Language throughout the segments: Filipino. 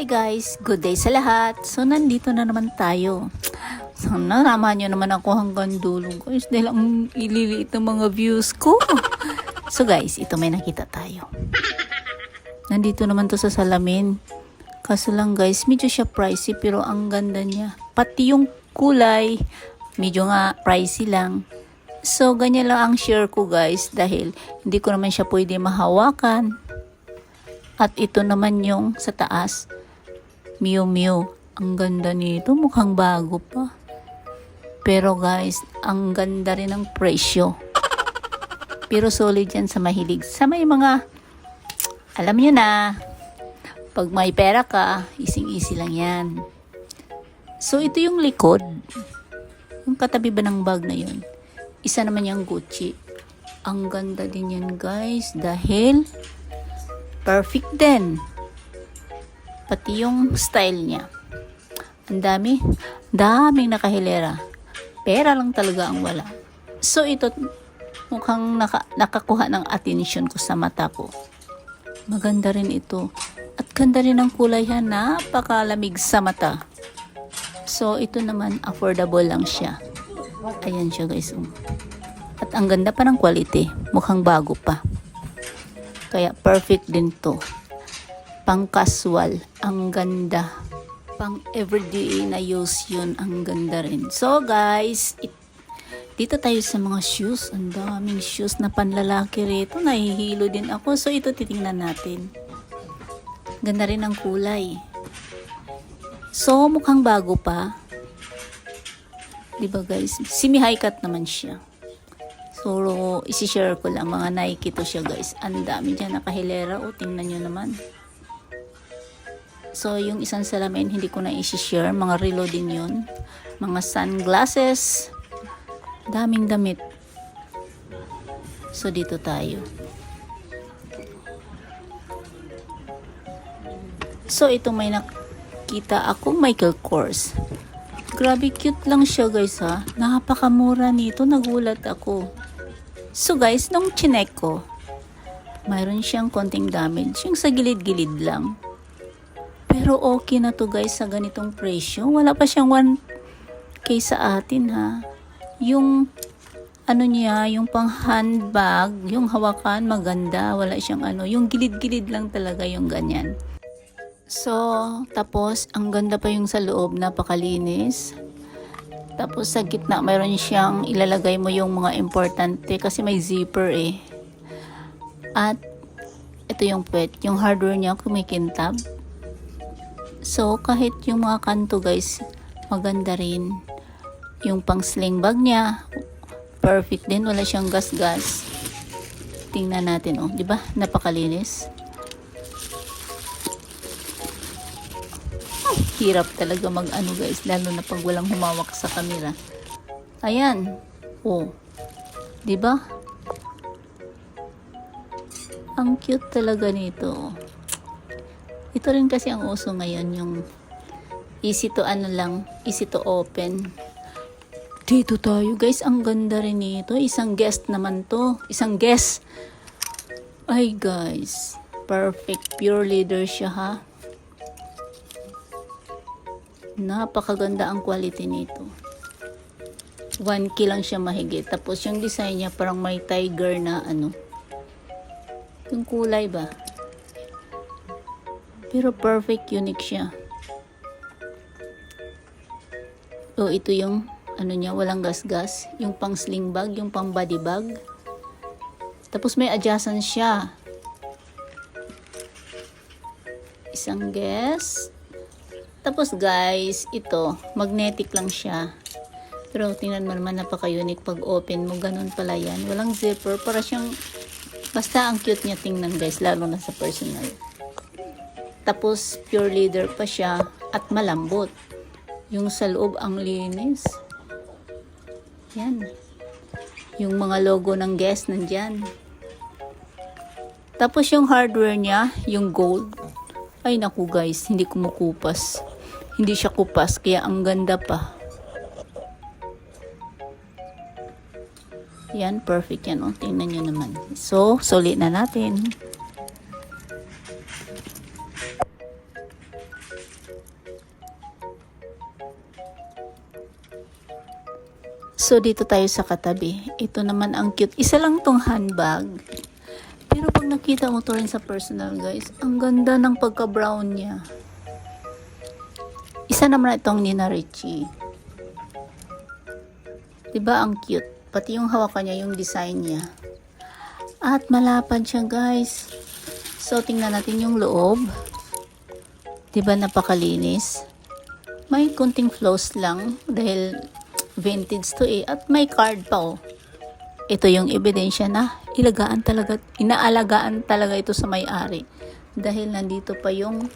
Hi guys, good day sa lahat. So nandito na naman tayo. Sana namahan nyo naman ako hanggang dulo guys dahil ang ililiit ng mga views ko. So guys, ito may nakita tayo. Nandito naman to sa salamin. Kaso lang guys, medyo siya pricey pero ang ganda niya. Pati yung kulay, medyo nga pricey lang. So ganyan lang ang share ko guys dahil hindi ko naman siya pwede mahawakan. At ito naman yung sa taas, Miu Miu. Ang ganda nito, mukhang bago pa. Pero guys, ang ganda rin ng presyo. Pero solid yan sa mahilig. Sa may mga, alam nyo na, pag may pera ka, easy lang yan. So ito yung likod. Yung katabi ba ng bag na yun? Isa naman yung Gucci. Ang ganda din yan guys dahil perfect din. Pati yung style niya. Ang daming nakahilera. Pera lang talaga ang wala. So ito mukhang nakakuha ng attention ko sa mata ko. Maganda rin ito. At ganda rin ang kulay ha. Napakalamig sa mata. So ito naman affordable lang siya. Ayan siya guys. At ang ganda pa ng quality. Mukhang bago pa. Kaya perfect din to. Pang casual, ang ganda. Pang everyday na use yun, ang ganda rin. So guys, dito tayo sa mga shoes. Ang daming shoes na panlalaki rito. Nahihilo din ako. So ito titingnan natin. Ganda rin ang kulay. So mukhang bago pa. Diba guys? Semi-high cut naman siya. So, isi-share ko lang. Mga Nike to siya guys. Ang dami dyan nakahilera. O, tingnan nyo naman. So, yung isang salamin, hindi ko na isi-share. Mga relo din yun. Mga sunglasses. Daming damit. So, dito tayo. So, ito may nakita akong Michael Kors. Grabe cute lang siya guys ha. Napakamura nito. Nagulat ako. So guys, nung chinek ko, mayroon siyang konting damage. Yung sa gilid-gilid lang. Pero okay na to guys sa ganitong presyo. Wala pa siyang 1K sa atin ha. Yung ano niya, yung pang handbag, yung hawakan maganda. Wala siyang ano. Yung gilid-gilid lang talaga yung ganyan. So, tapos ang ganda pa yung sa loob. Napakalinis. Tapos sa gitna, mayroon siyang ilalagay mo yung mga importante kasi may zipper eh. At ito yung puwet. Yung hardware niya kumikintab. So kahit yung mga kanto guys, maganda rin. Yung pang sling bag niya, perfect din. Wala siyang gas-gas. Tingnan natin oh. Diba? Napakalinis. Hirap talaga mag-ano guys, lalo na pag walang humawak sa camera. Ayan. Oh. 'Di ba? Ang cute talaga nito. Ito rin kasi ang uso ngayon, yung easy to ano lang, easy to open. Dito tayo guys, ang ganda rin nito. Isang guest naman to. Isang guest. Ay guys, perfect. Pure leather siya ha. Napakaganda ang quality nito. 1K lang siya mahigit. Tapos yung design niya parang may tiger na ano. Yung kulay ba? Pero perfect, unique siya. So ito yung ano niya, walang gas-gas. Yung pang sling bag, yung pang body bag. Tapos may adjacent siya. Isang guest. Tapos guys, ito, magnetic lang siya. Pero tingnan mo naman, napaka-unique pag open mo. Ganun pala yan. Walang zipper. Para siyang, basta ang cute niya tingnan guys, lalo na sa personal. Tapos, pure leather pa siya at malambot. Yung sa loob, ang linis. Yan. Yung mga logo ng Guess nandyan. Tapos yung hardware niya, yung gold. Ay naku guys, hindi kumukupas. Hindi siya kupas, kaya ang ganda pa. Yan, perfect yan. O, tingnan nyo naman. So, sulit na natin. So, dito tayo sa katabi. Ito naman ang cute. Isa lang tong handbag. Pero pag nakita mo to rin sa personal, guys, ang ganda ng pagka-brown niya. Isa naman itong Nina Ricci. Diba ang cute? Pati yung hawakan niya, yung design niya. At malapad siya, guys. So, tingnan natin yung loob. Diba napakalinis? May kunting flaws lang dahil vintage to eh. At may card pa oh. Ito yung ebidensya na inaalagaan talaga ito sa may-ari. Dahil nandito pa yung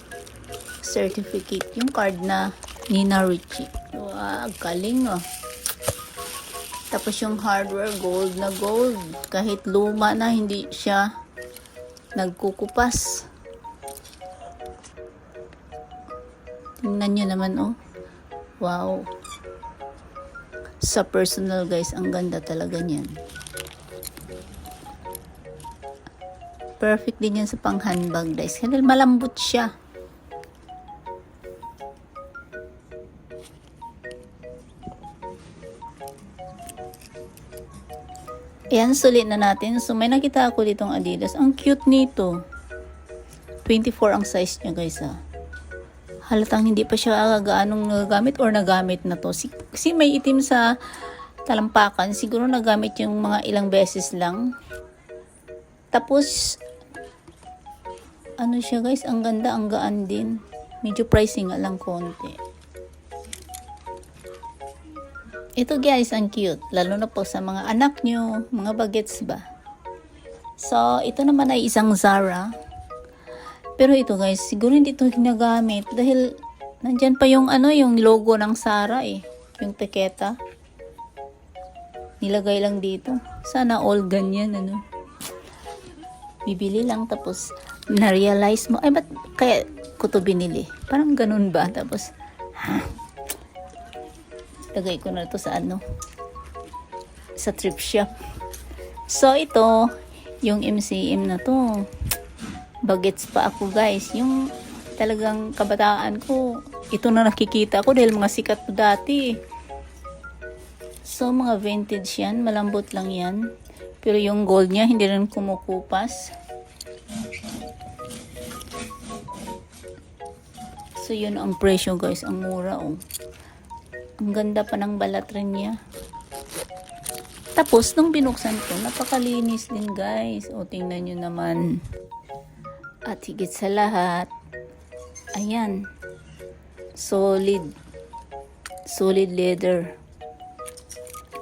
certificate, yung card na Nina Ricci. Wow, galing oh. Tapos yung hardware, gold na gold. Kahit luma na, hindi siya nagkukupas. Tingnan nyo naman oh. Wow. Sa personal guys, ang ganda talaga niyan. Perfect din yan sa pang handbag guys. Kasi malambot siya. Ayan, sulit na natin. So, may nakita ako ditong Adidas. Ang cute nito. 24 ang size niya, guys, ha. Halatang hindi pa siya gaanong nagamit or nagamit na to. Kasi may itim sa talampakan. Siguro nagamit yung mga ilang beses lang. Tapos, ano siya, guys? Ang ganda, ang gaan din. Medyo pricing nga lang konti. Ito guys, ang cute. Lalo na po sa mga anak nyo, mga bagets ba. So, ito naman ay isang Zara. Pero ito guys, siguro hindi ito ginagamit. Dahil, nandyan pa yung yung logo ng Zara eh. Yung teketa. Nilagay lang dito. Sana all ganyan, Bibili lang, tapos, na-realize mo, ay ba't kaya ko to binili? Parang ganun ba? Tapos, lagay ko na ito sa sa thrift shop. So ito yung MCM na to, bagets pa ako guys, yung talagang kabataan ko, ito na nakikita ko dahil mga sikat to dati. So mga vintage yan, malambot lang yan, pero yung gold niya hindi rin kumukupas. So yun ang presyo guys, ang mura oh. Ang ganda pa ng balat rin niya. Tapos, nung binuksan ko, napakalinis din guys. O, tingnan nyo naman. At higit sa lahat, ayan. Solid. Solid leather.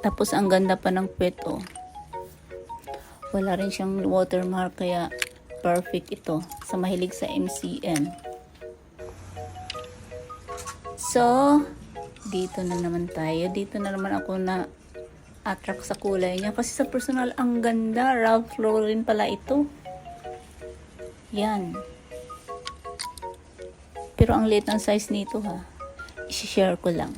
Tapos, ang ganda pa ng pet, oh. Wala rin siyang watermark, kaya perfect ito sa mahilig sa MCM. So, dito na naman tayo. Dito na naman ako na attract sa kulay niya. Kasi sa personal, ang ganda. Ralph Lauren pala ito. Yan. Pero ang liit ng size nito ha. I-share ko lang.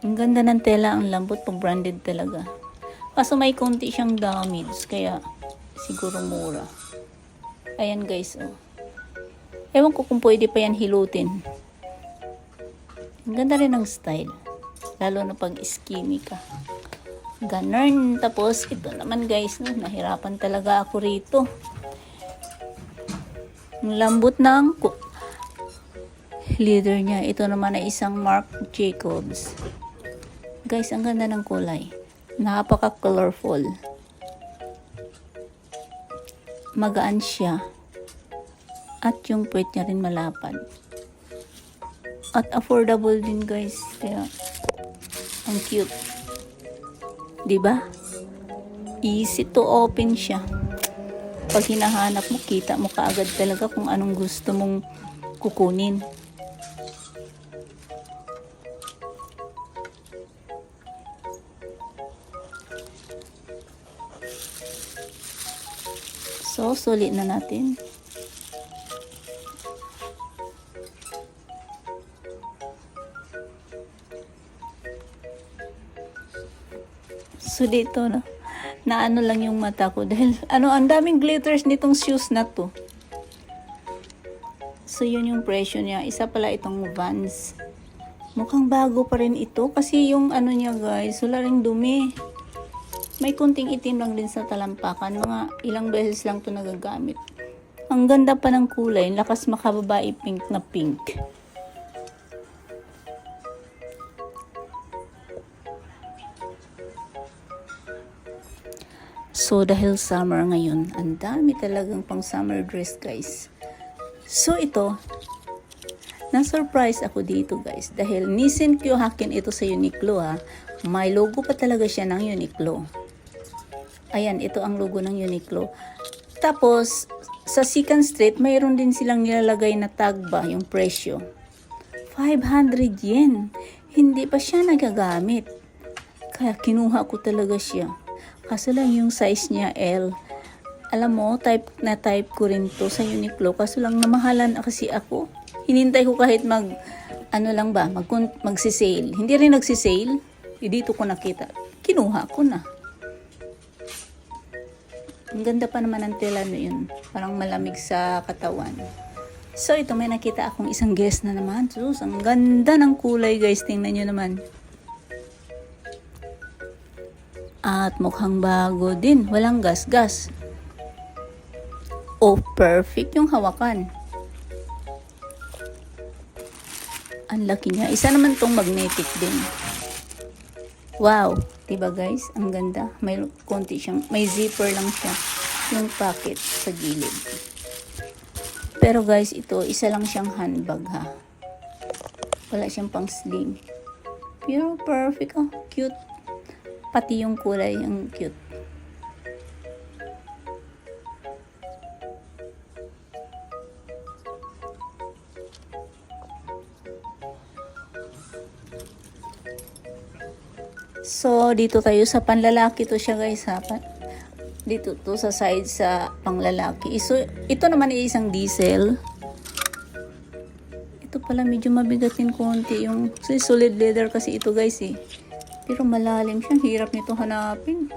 Ang ganda ng tela. Ang lambot. Pag branded talaga. Kaso may konti siyang damage. Kaya siguro mura. Ayan guys. Oh. Ewan ko kung pwede pa yan hilutin. Ang ganda rin ng style. Lalo na pag skinny ka. Ganun. Tapos, ito naman guys, nahirapan talaga ako rito. Ang lambot ng leather niya. Ito naman ay isang Marc Jacobs. Guys, ang ganda ng kulay. Napaka-colorful. Magaan siya. At yung puwet niya rin malapad. At affordable din guys. Kaya ang cute. 'Di ba? Easy to open siya. Pag hinahanap mo, kita mo kaagad talaga kung anong gusto mong kukunin. So, sulit na natin. So dito na ano lang yung mata ko dahil ang daming glitters nitong shoes na to. So yun yung presyo niya. Isa pala itong Vans. Mukhang bago pa rin ito kasi yung ano niya guys, wala ring dumi. May kunting itim lang din sa talampakan. Mga ilang beses lang to nagagamit. Ang ganda pa ng kulay. Lakas makababae pink na pink. So, dahil summer ngayon, ang dami talagang pang summer dress, guys. So, ito, na-surprise ako dito, guys. Dahil Nissin Kyohakin ito sa Uniqlo, ha. May logo pa talaga siya ng Uniqlo. Ayan, ito ang logo ng Uniqlo. Tapos, sa Second Street, mayroon din silang nilalagay na tag ba, yung presyo. 500 yen. Hindi pa siya nagagamit. Kaya kinuha ko talaga siya. Kaso lang yung size niya L. Alam mo, type ko rin to sa Uniqlo. Kaso lang namahalan kasi ako. Hinintay ko kahit magsisale. Hindi rin nagsisale. Dito ko nakita. Kinuha ko na. Ang ganda pa naman ng tela no yun. Parang malamig sa katawan. So, ito may nakita akong isang guest na naman. Sus, ang ganda ng kulay guys. Tingnan nyo naman. At mukhang bago din. Walang gas-gas. Oh, perfect yung hawakan. Ang laki niya. Isa naman tong magnetic din. Wow. Diba guys? Ang ganda. May konti siyang, may zipper lang siya. Yung pocket sa gilid. Pero guys, ito, isa lang siyang handbag ha. Wala siyang pang sling. Pero perfect. Oh, cute. Pati yung kulay, ang cute. So, dito tayo sa panlalaki to siya guys ha. Dito to sa side sa panglalaki. So, ito naman ay isang diesel. Ito pala medyo mabigatin konti yung solid leather kasi ito guys eh. Pero malalim siya. Hirap nito hanapin.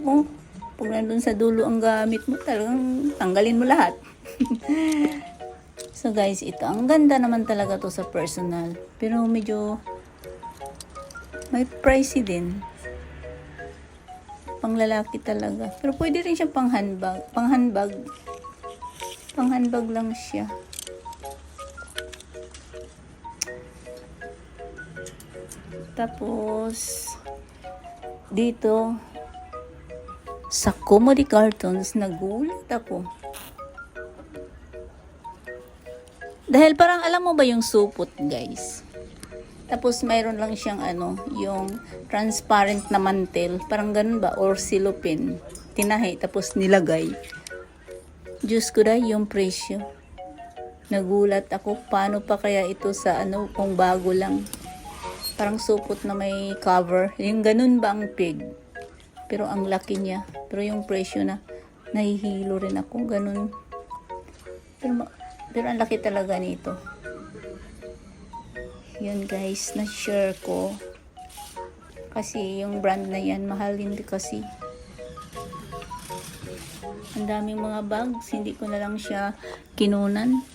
Oh, pag nandun sa dulo ang gamit mo, talagang tanggalin mo lahat. So guys, ito. Ang ganda naman talaga to sa personal. Pero medyo may pricey din. Pang lalaki talaga. Pero pwede rin siya pang handbag. Pang handbag lang siya. Tapos, dito, sa Comedy Cartons, nagulat ako. Dahil parang alam mo ba yung supot, guys? Tapos, mayroon lang siyang yung transparent na mantel. Parang ganun ba? Or silopin. Tinahi, tapos nilagay. Diyos ko dahil yung presyo. Nagulat ako, paano pa kaya ito sa kung bago lang. Parang supot na may cover. Yung ganun ba ang pig? Pero ang laki niya. Pero yung presyo na, nahihilo rin ako. Ganun. Pero ang laki talaga nito. Yun guys, na-share ko. Kasi yung brand na yan, mahal din kasi. Ang daming mga bags. Hindi ko na lang siya kinunan.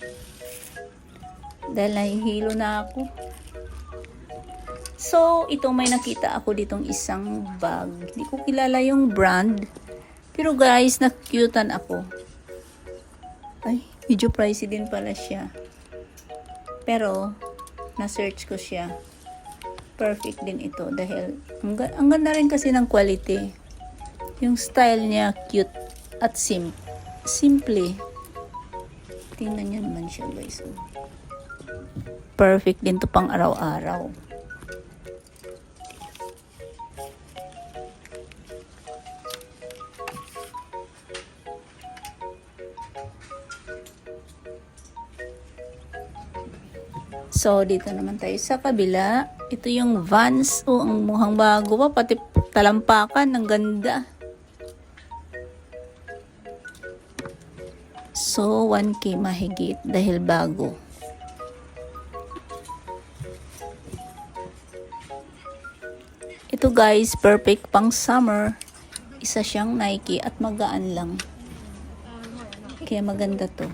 Dahil nahihilo na ako. So, ito may nakita ako ditong isang bag. Hindi ko kilala yung brand. Pero guys, na-cutean ako. Ay, medyo pricey din pala siya. Pero, na-search ko siya. Perfect din ito. Dahil, ang ganda rin kasi ng quality. Yung style niya, cute at simple. Tingnan nyo naman siya guys. Perfect din to pang araw-araw. So, dito naman tayo sa kabila. Ito yung Vans. Oh, ang mukhang bago pa. Pati talampakan. Ang ganda. So, 1K mahigit dahil bago. Ito guys, perfect pang summer. Isa siyang Nike at magaan lang. Kaya maganda to.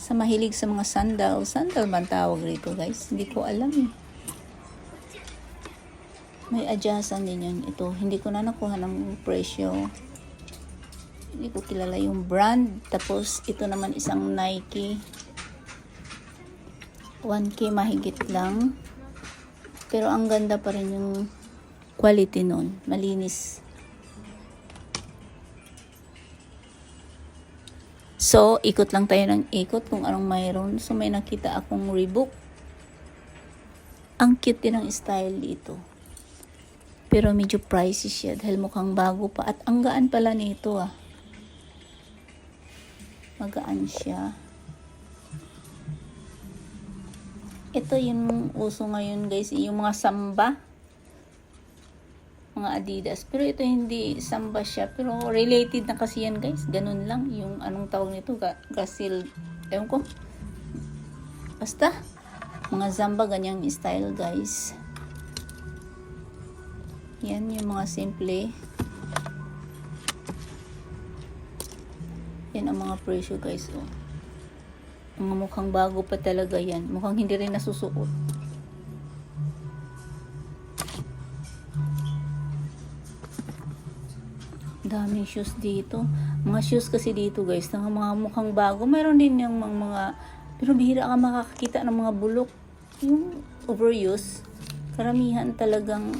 Sa mahilig sa mga sandal. Sandal man tawag rito guys. Hindi ko alam eh. May adjustan din yun. Ito, hindi ko na nakuha ng presyo. Hindi ko kilala yung brand. Tapos, ito naman isang Nike. 1K mahigit lang. Pero ang ganda pa rin yung quality nun. Malinis. So, ikot lang tayo ng ikot kung anong mayroon. So, may nakita akong Reebok. Ang cute din ng style dito. Pero medyo pricey siya dahil mukhang bago pa. At ang gaan pala nito ah. Magaan siya. Ito yung uso ngayon guys. Yung mga samba. Mga Adidas. Pero ito hindi samba siya. Pero related na kasi yan guys. Ganun lang. Yung anong tawag nito. Gasil. Ewan ko. Basta. Mga samba ganyang style guys. Yan yung mga simple. Yan ang mga presyo guys. Oh. Mga mukhang bago pa talaga yan. Mukhang hindi rin nasusuot. Daming shoes dito. Mga shoes kasi dito guys, ng mga mukhang bago. Mayroon din yung mga pero bihira ka makakakita ng mga bulok. Yung overuse. Karamihan talagang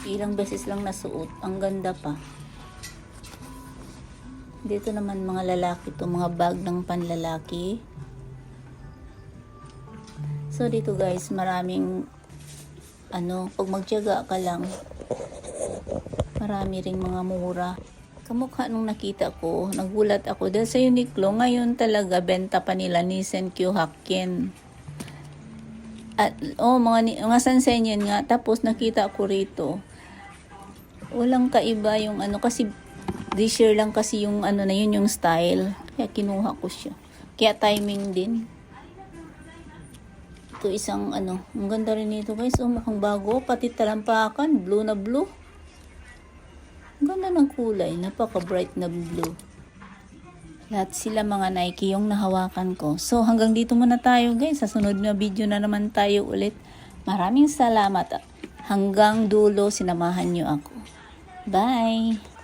ilang beses lang nasuot. Ang ganda pa. Dito naman mga lalaki to, mga bag ng panlalaki. So dito guys, maraming pag magtiyaga ka lang, marami ring mga mura. Kamukha nung nakita ko, nagulat ako dahil sa Uniqlo, ngayon talaga benta pa nila Nissan Q Hakken. At mga Sansenyan nga, tapos nakita ko rito. Walang kaiba yung kasi this year lang kasi yung na yun yung style. Kaya kinuha ko siya. Kaya timing din. Ito isang ang ganda rin nito guys. Mukhang bago, pati talampakan, blue na blue. Ganda ng kulay, napaka bright na blue. Lahat sila mga Nike yung nahawakan ko. So hanggang dito muna tayo guys. Sa sunod na video na naman tayo ulit. Maraming salamat. Hanggang dulo sinamahan niyo ako. Bye!